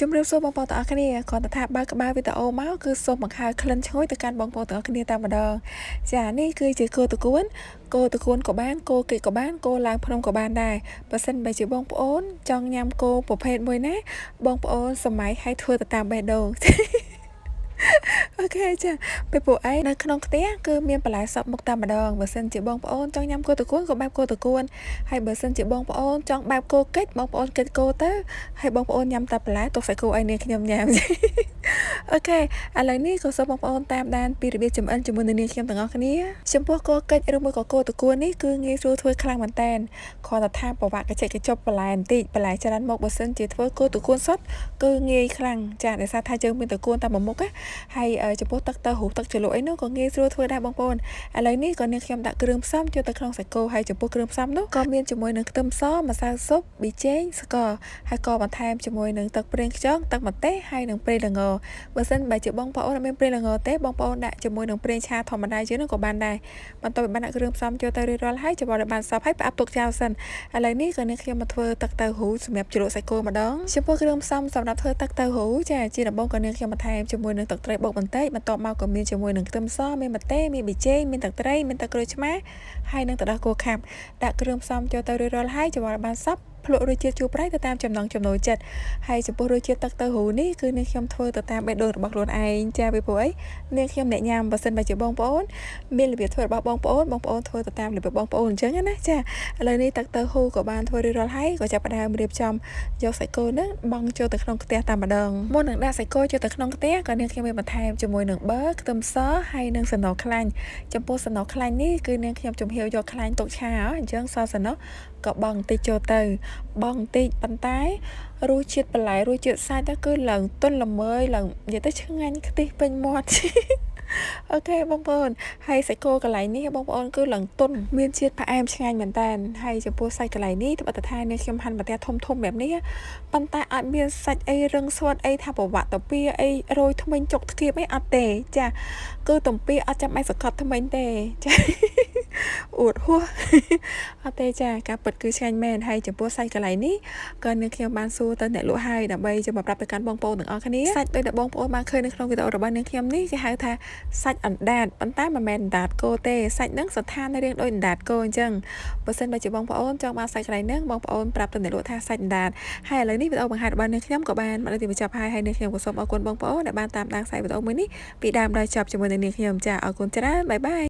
ជំរាបសួរបងប្អូនទាំងអស់គ្នាគ្រាន់តែថាបើកក្បាលវីដេអូមកគឺសូមបង្ហើរក្លិនឈ្ងុយទៅកាន់បងប្អូនទាំងអស់គ្នាតែម្ដងចានេះគឺជាគោតកួនក៏បានគោកិច្ចក៏បានគោឡើងភ្នំក៏បានដែរបើសិនបើជាបងប្អូនចង់ញ៉ាំគោប្រភេទមួយណាបងប្អូនសម័យឲ្យធ្វើទៅតាមបេះដូងអូខេចាពេលពួកឯងនៅក្នុងផ្ទះគឺមានបន្លែសពមុខតែម្ដងបើសិនជាបងប្អូនចង់ញ៉ាំគោតកួនក៏បែបគោតកួនហើយបើសិនជាបងប្អូនចង់បែបគោកិច្ចបងប្អូនកិច្ចគោទៅហើយបងប្អូនញ៉ាំតែបន្លែទុកសាច់គោឲ្យនាងខ្ញុំញ៉ាំអូខេឥឡូវនេះក៏សូមបងប្អូនតាមដានពីរបៀបចម្អិនជាមួយនឹងនាងខ្ញុំទាំងអស់គ្នាចំពោះគោកិច្ចឬមួយក៏គោតកួននេះគឺងាយស្រួលធ្វើខ្លាំងមែនតើគ្រាន់តែថាប្រវត្តិកញ្ចក់កញ្ចប់បន្លែបន្តិចបន្លែច្រើនមកបើសិនជាធ្វើគោតកួនសុទ្ធគឺងាយខ្លាំងចាដោយសារថាយើងមានតកួនតែមួយមុខណាហើយចំពោះទឹកទៅរូបទឹកជ្រលក់អីនោះក៏ងាយស្រួលធ្វើដែរបងប្អូនឥឡូវនេះក៏នាងខ្ញុំដាក់គ្រឿងផ្សំចូលទៅក្នុងសាច់គោហើយចំពោះគ្រឿងផ្សំនោះក៏មានជាមួយនឹងខ្ទឹមសម្សៅស៊ុបប៊ីចេងស្ករហើយក៏បន្ថែមជាមួយនឹងទឹកប្រេងខ្យងទឹកម្ទេសហើយនឹងប្រេងល្ងបើសិនបើជាបងប្អូនអត់មានប្រេងល្ងទេបងប្អូនដាក់ជាមួយនឹងប្រេងឆាធម្មតាជាងនោះក៏បានដែរបន្ទាប់ពីបានដាក់គ្រឿងផ្សំចូលទៅរួចរាល់ហើយច្របល់ឲ្យបានសព្វហើយផ្អាប់ទុកចោលសិនឥឡូវនេះក៏នាងខ្ញុំមកធ្វើទឹកទៅហ៊ូសម្រាប់ជ្រលក់សាច់គោម្ដងចំពោះគ្រឿងផ្សំសម្រាប់ធ្វើទឹកទៅហ៊ូចាជាដំបូងក៏នាងខ្ញុំបន្ថែមជាមួយនឹងទឹកត្រីបុកបន្តិចបន្ទាប់មកក៏មានជាមួយនឹងខ្ទឹមសមានម្ទេសមានប៊ីចេងមានទឹកត្រីមានទឹកក្រូចឆ្មាហើយនឹងទឹកដោះគោខាប់ដាក់គ្រឿងផ្សំចូលទៅរួចរាល់ហើយច្របល់ឲ្យបានសព្វភ្លក់រសជាតិជូរប្រៃទៅតាមចំណង់ចំណូលចិត្តហើយចំពោះរសជាតិទឹកទៅហ៊ូនេះគឺនាងខ្ញុំធ្វើទៅតាមបេះដូងរបស់ខ្លួនឯងចាពីព្រោះអីនាងខ្ញុំអ្នកញ៉ាំបើសិនបើជាបងប្អូនមានរបៀបធ្វើរបស់បងប្អូនធ្វើទៅតាមរបៀបបងប្អូនអញ្ចឹងណាចាឥឡូវនេះទឹកទៅហ៊ូក៏បានធ្វើរួចរាល់ហើយក៏ចាប់ផ្ដើមរៀបចំយកសាច់គោនឹងបង់ចូលទៅក្នុងខ្ទះតែម្ដងមុននឹងដាក់សាច់គោចូលទៅក្នុងខ្ទះក៏នាងខ្ញុំមានបន្ថែមជាមួយនឹងប៊ឺខ្ទឹមសហើយនឹងសណ្ដូខ្លាញ់ចំពោះសណ្ដូខ្លាញ់នេះគឺនាងខ្ញុំចំហៀវយកខ្លាញ់ទុកឆាអញ្ចឹងសសណ្ដូក៏បង់បន្តិចចូលទៅបង់បន្តិចប៉ុន្តែរសជាតិបន្លែរសជាតិសាច់ទៅគឺឡើងទន់ល្មើយឡើងនិយាយទៅឆ្ងាញ់ខ្ទិះពេញមាត់អូខេបងប្អូនហើយសាច់គោកន្លែងនេះបងប្អូនគឺឡើងទន់មានជាតិផ្អែមឆ្ងាញ់មែនតើហើយចំពោះសាច់កន្លែងនេះត្បិតតែនាងខ្ញុំហាន់បន្ទះធំបែបនេះប៉ុន្តែអត់មានសាច់អីរឹងស្វិតអីថាប្រវត្តិតាពីអីរយថ្មិញចុកធ្គាបអីអត់ទេចាគឺតំពីអត់ចាំបាច់សកត់ថ្មិញទេចាអួតហួសអត់ទេចាការពិតគឺឆ្ងាញ់មែនហើយចំពោះសាច់កន្លែងនេះក៏នាងខ្ញុំបានសួរទៅអ្នកលក់ហើយដើម្បីជួយប្រាប់ទៅកាន់បងប្អូនទាំងអស់គ្នាសាច់ដូចដែលបងប្អូនបានឃើញនៅក្នុងវីដេអូរបស់នាងខ្ញុំនេះគេហៅថាសាច់អណ្ដាតប៉ុន្តែមិនមែនអណ្ដាតគោទេសាច់ហ្នឹងស្ថាននៅរាងដូចអណ្ដាតគោអញ្ចឹងបើសិនបើជាបងប្អូនចង់បានសាច់កន្លែងហ្នឹងបងប្អូនប្រាប់ទៅអ្នកលក់ថាសាច់អណ្ដាតហើយឥឡូវនេះវីដេអូបង្ហាញរបស់នាងខ្ញុំក៏បានមកដល់ទីបញ្ចប់ហើយនាងខ្ញុំក៏សូមអរគុណបងប្អូនដែលបានតាមដានខ្សែវីដេអូមួយនេះពីដើមដល់ចប់ជាមួយនឹងនាងខ្ញុំចាអរគុណច្រើនបាយបាយ